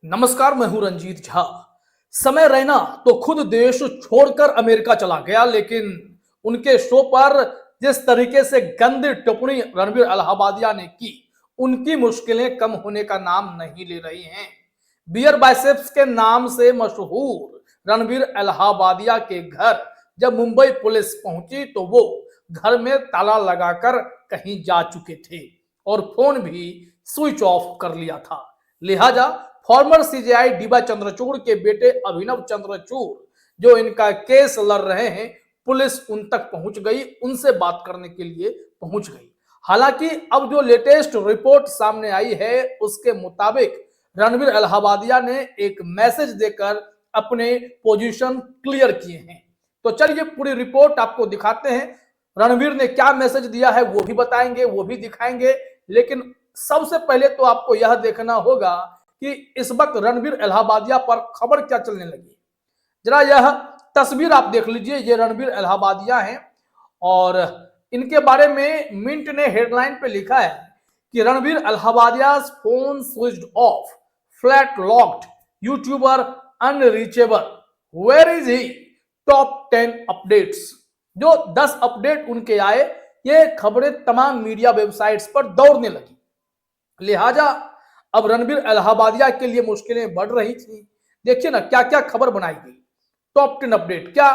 नमस्कार, मैं हूं रंजीत झा। समय रैना तो खुद देश छोड़कर अमेरिका चला गया, लेकिन उनके शो पर जिस तरीके से गंदी टिप्पणी रणबीर इलाहाबादिया ने की, उनकी मुश्किलें कम होने का नाम नहीं ले रही हैं। बियर बाइसेप्स के नाम से मशहूर रणबीर इलाहाबादिया के घर जब मुंबई पुलिस पहुंची तो वो घर में ताला लगाकर कहीं जा चुके थे और फोन भी स्विच ऑफ कर लिया था। लिहाजा फॉर्मर सीजेआई डीबा चंद्रचूड़ के बेटे अभिनव चंद्रचूड़ जो इनका केस लड़ रहे हैं, पुलिस उन तक पहुंच गई, उनसे बात करने के लिए पहुंच गई। हालांकि अब जो लेटेस्ट रिपोर्ट सामने आई है उसके मुताबिक रणबीर इलाहाबादिया ने एक मैसेज देकर अपने पोजीशन क्लियर किए हैं। तो चलिए पूरी रिपोर्ट आपको दिखाते हैं। रणबीर ने क्या मैसेज दिया है वो भी बताएंगे, वो भी दिखाएंगे, लेकिन सबसे पहले तो आपको यह देखना होगा कि इस वक्त रणबीर इलाहाबादिया पर खबर क्या चलने लगी। जरा यह तस्वीर आप देख लीजिए, ये रणबीर इलाहाबादिया हैं और इनके बारे में मिंट ने हेडलाइन पे लिखा है कि Ranbir Allahbadia phone switched off, flat locked, youtuber unreachable, where is he, top 10 updates. जो 10 अपडेट उनके आए, ये खबरें तमाम मीडिया वेबसाइट्स पर दौड़ने लगी। लिहाजा अब रणबीर इलाहाबादिया के लिए मुश्किलें बढ़ रही थी। देखिए ना क्या क्या खबर बनाई गई। टॉप 10 अपडेट क्या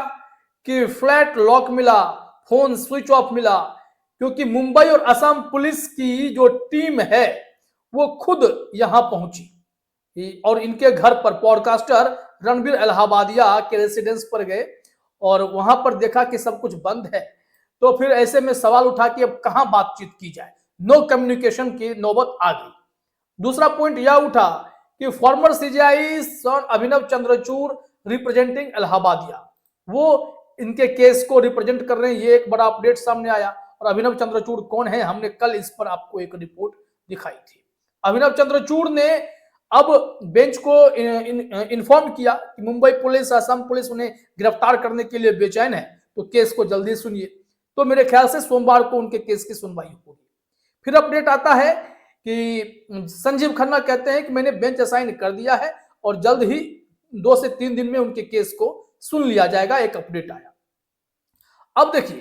कि फ्लैट लॉक मिला, फोन स्विच ऑफ मिला, क्योंकि मुंबई और असम पुलिस की जो टीम है वो खुद यहां पहुंची और इनके घर पर पॉडकास्टर रणबीर इलाहाबादिया के रेसिडेंस पर गए और वहां पर देखा कि सब कुछ बंद है। तो फिर ऐसे में सवाल उठा कि अब कहां बातचीत की जाए, नो कम्युनिकेशन की नौबत आ गई। दूसरा पॉइंट यह उठा कि फॉर्मर सीजेआई सन अभिनव चंद्रचूड़ रिप्रेजेंटिंग इलाहाबादिया, वो इनके केस को रिप्रेजेंट कर रहे हैं। ये एक बड़ा अपडेट सामने आया। और अभिनव चंद्रचूड़ कौन है, हमने कल इस पर आपको एक रिपोर्ट दिखाई थी। अभिनव चंद्रचूड़ ने अब बेंच को इन्फॉर्म किया कि मुंबई पुलिस, असम पुलिस उन्हें गिरफ्तार करने के लिए बेचैन है, तो केस को जल्दी सुनिए। तो मेरे ख्याल से सोमवार को उनके केस की सुनवाई होगी। फिर अपडेट आता है कि संजीव खन्ना कहते हैं कि मैंने बेंच असाइन कर दिया है और जल्द ही 2 से 3 दिन में उनके केस को सुन लिया जाएगा। एक अपडेट आया। अब देखिए,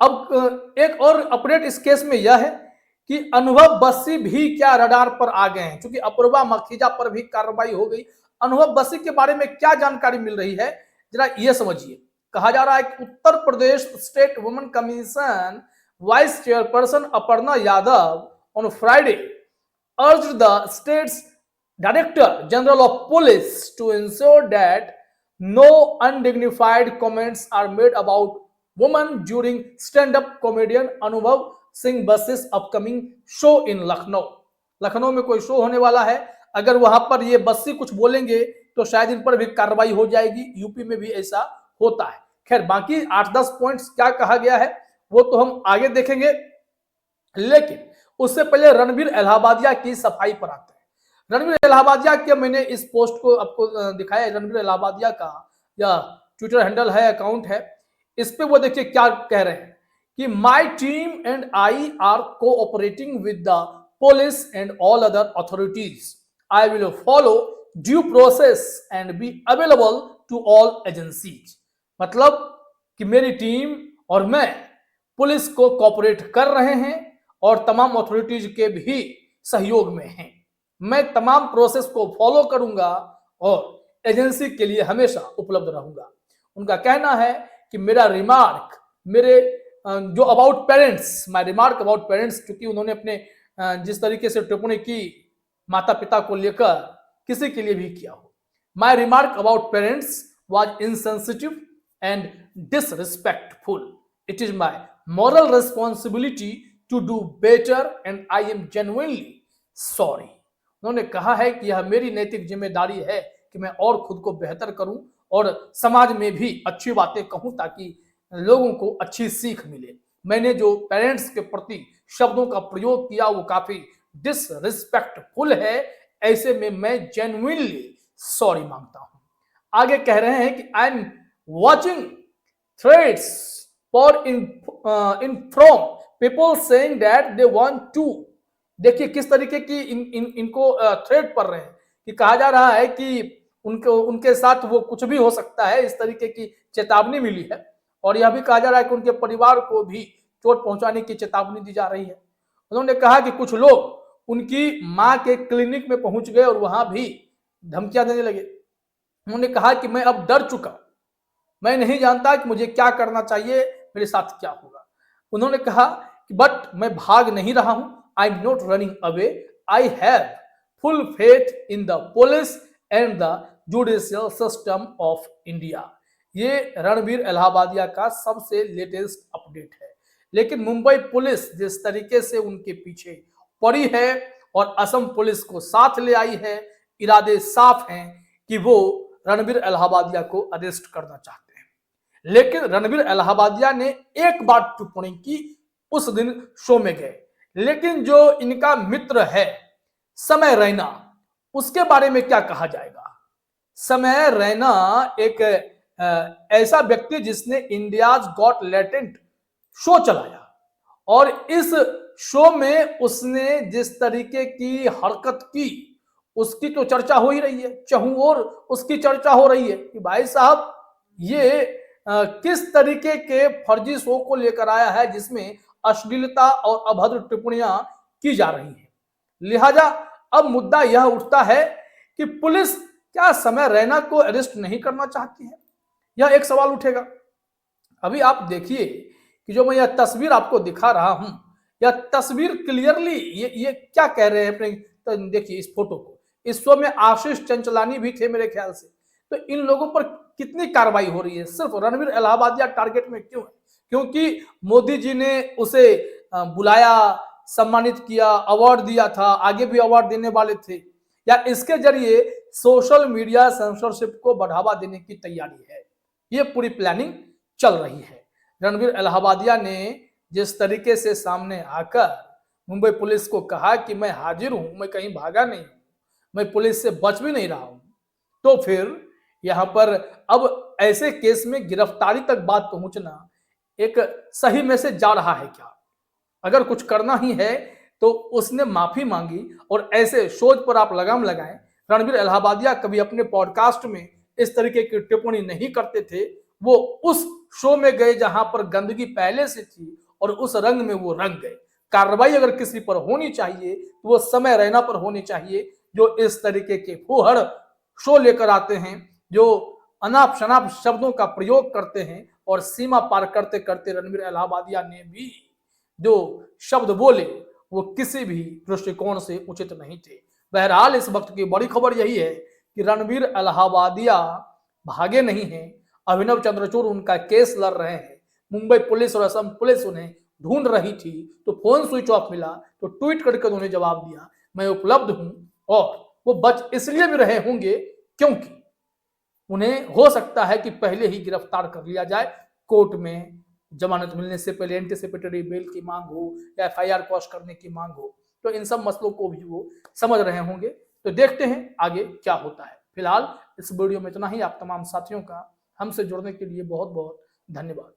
अब एक और अपडेट इस केस में यह है कि अनुभव बस्सी भी क्या रडार पर आ गए हैं, क्योंकि अपूर्वा मखीजा पर भी कार्रवाई हो गई। अनुभव बस्सी के बारे में क्या जानकारी मिल रही है, जरा ये समझिए। कहा जा रहा है कि Uttar Pradesh state women commission vice chairperson Aparna Yadav on Friday urged the state's Director General of Police to ensure that no undignified comments are made about women during stand-up comedian Anubhav Singh Bassi's upcoming show in Lucknow। Lucknow में कोई show होने वाला है, अगर वहां पर ये बस्सी कुछ बोलेंगे तो शायद इन पर भी कार्रवाई हो जाएगी। यूपी में भी ऐसा होता है। खैर, बाकी 8-10 पॉइंट्स क्या कहा गया है वो तो हम आगे देखेंगे, लेकिन उससे पहले रणबीर इलाहाबादिया की सफाई पर आते हैं। रणबीर इलाहाबादिया के मैंने इस पोस्ट को आपको दिखाया। रणबीर इलाहाबादिया का यह ट्विटर हैंडल है, अकाउंट है। इस पे वो देखिए क्या कह रहे हैं कि my team and I are cooperating with the police and all other authorities. I will follow due process and be available to all agencies. मतलब कि मेरी टीम और मैं पुलिस को कोऑपरेट कर रहे हैं और तमाम अथॉरिटीज के भी सहयोग में हैं। मैं तमाम प्रोसेस को फॉलो करूंगा और एजेंसी के लिए हमेशा उपलब्ध रहूंगा। उनका कहना है कि मेरा रिमार्क, मेरे जो about parents, my remark about parents, क्योंकि उन्होंने अपने जिस तरीके से टिप्पणी की माता पिता को लेकर, किसी के लिए भी किया हो, my remark about parents was insensitive and disrespectful. It is my moral responsibility to do better and I am genuinely sorry। उन्होंने कहा है कि यह मेरी नैतिक जिम्मेदारी है कि मैं और खुद को बेहतर करूं और समाज में भी अच्छी बातें कहूं ताकि लोगों को अच्छी सीख मिले। मैंने जो पेरेंट्स के प्रति शब्दों का प्रयोग किया वो काफी डिसरिस्पेक्टफुल है, ऐसे में मैं जेन्युइनली सॉरी मांगता हूं। आगे कह रहे हैं कि I am watching threads for in from people saying that they want to। देखिए किस तरीके की इनको थ्रेट पड़ रहे हैं कि कहा जा रहा है कि उनके साथ वो कुछ भी हो सकता है, इस तरीके की चेतावनी मिली है। और यह भी कहा जा रहा है कि उनके परिवार को भी चोट पहुंचाने की चेतावनी दी जा रही है। उन्होंने कहा कि कुछ लोग उनकी मां के क्लिनिक में पहुंच गए और वहां भी धमकियां देने लगे। उन्होंने कहा कि मैं अब डर चुका, मैं नहीं जानता कि मुझे क्या करना चाहिए, मेरे साथ क्या होगा। उन्होंने कहा कि बट मैं भाग नहीं रहा हूं, I am not running away, I have full faith in the police and the judicial system of India. ये रणबीर इलाहाबादिया का सबसे लेटेस्ट अपडेट है। लेकिन मुंबई पुलिस जिस तरीके से उनके पीछे पड़ी है और असम पुलिस को साथ ले आई है, इरादे साफ हैं कि वो रणबीर इलाहाबादिया को अरेस्ट करना चाहते हैं। लेकिन रणबीर इलाहाबादिया ने एक बार टिप्पणी की, उस दिन शो में गए, लेकिन जो इनका मित्र है समय रैना, उसके बारे में क्या कहा जाएगा। समय रैना एक ऐसा व्यक्ति जिसने इंडियाज गॉट टैलेंट शो चलाया और इस शो में उसने जिस तरीके की हरकत की उसकी तो चर्चा हो ही रही है, चहुओर उसकी चर्चा हो रही है कि भाई साहब ये किस तरीके के फर्जी शो को लेकर आया है जिसमें अश्लीलता और अभद्र टिप्पणियां की जा रही हैं। लिहाजा अब मुद्दा यह उठता है कि पुलिस क्या समय रैना को अरेस्ट नहीं करना चाहती है, यह एक सवाल उठेगा। अभी आप देखिए कि जो मैं यह तस्वीर आपको दिखा रहा हूं, यह तस्वीर क्लियरली ये क्या कह रहे हैं अपने, तो देखिए इस फोटो को। इस शो में आशीष चंचलानी भी थे मेरे ख्याल से। तो इन लोगों पर कितनी कार्रवाई हो रही है, सिर्फ रणबीर इलाहाबादिया टारगेट में क्यों है? क्योंकि मोदी जी ने उसे बुलाया, सम्मानित किया, अवार्ड दिया था, आगे भी अवार्ड देने वाले थे, या इसके जरिए सोशल मीडिया सेंसरशिप को बढ़ावा देने की तैयारी है। ये पूरी प्लानिंग चल रही है। रणबीर इलाहाबादिया ने जिस तरीके से सामने आकर मुंबई पुलिस को कहा कि मैं हाजिर हूं, मैं कहीं भागा नहीं हूं, मैं पुलिस से बच भी नहीं रहा हूं, तो फिर यहां पर अब ऐसे केस में गिरफ्तारी तक बात पहुंचना एक सही मैसेज जा रहा है क्या? अगर कुछ करना ही है तो उसने माफी मांगी और ऐसे शोज पर आप लगाम लगाएं। रणबीर इलाहाबादिया कभी अपने पॉडकास्ट में इस तरीके की टिप्पणी नहीं करते थे। वो उस शो में गए जहां पर गंदगी पहले से थी और उस रंग में वो रंग गए। कार्रवाई अगर किसी पर होनी चाहिए तो वो समय रैना पर होनी चाहिए, जो इस तरीके के फूहड़ शो लेकर आते हैं, जो अनाप शनाप शब्दों का प्रयोग करते हैं। और सीमा पार करते करते रणबीर इलाहाबादिया ने भी जो शब्द बोले वो किसी भी दृष्टिकोण से उचित नहीं थे। बहरहाल इस वक्त की बड़ी खबर यही है कि रणबीर इलाहाबादिया भागे नहीं हैं, अभिनव चंद्रचूड़ उनका केस लड़ रहे हैं। मुंबई पुलिस और असम पुलिस उन्हें ढूंढ रही थी तो फोन स्विच ऑफ मिला तो ट्वीट करके उन्हें जवाब दिया, मैं उपलब्ध हूं। और वो बच इसलिए भी रहे होंगे क्योंकि उन्हें हो सकता है कि पहले ही गिरफ्तार कर लिया जाए, कोर्ट में जमानत मिलने से पहले एंटीसिपेटरी बेल की मांग हो या एफआईआर क्वॉश करने की मांग हो, तो इन सब मसलों को भी वो समझ रहे होंगे। तो देखते हैं आगे क्या होता है। फिलहाल इस वीडियो में इतना ही। आप तमाम साथियों का हमसे जुड़ने के लिए बहुत बहुत धन्यवाद।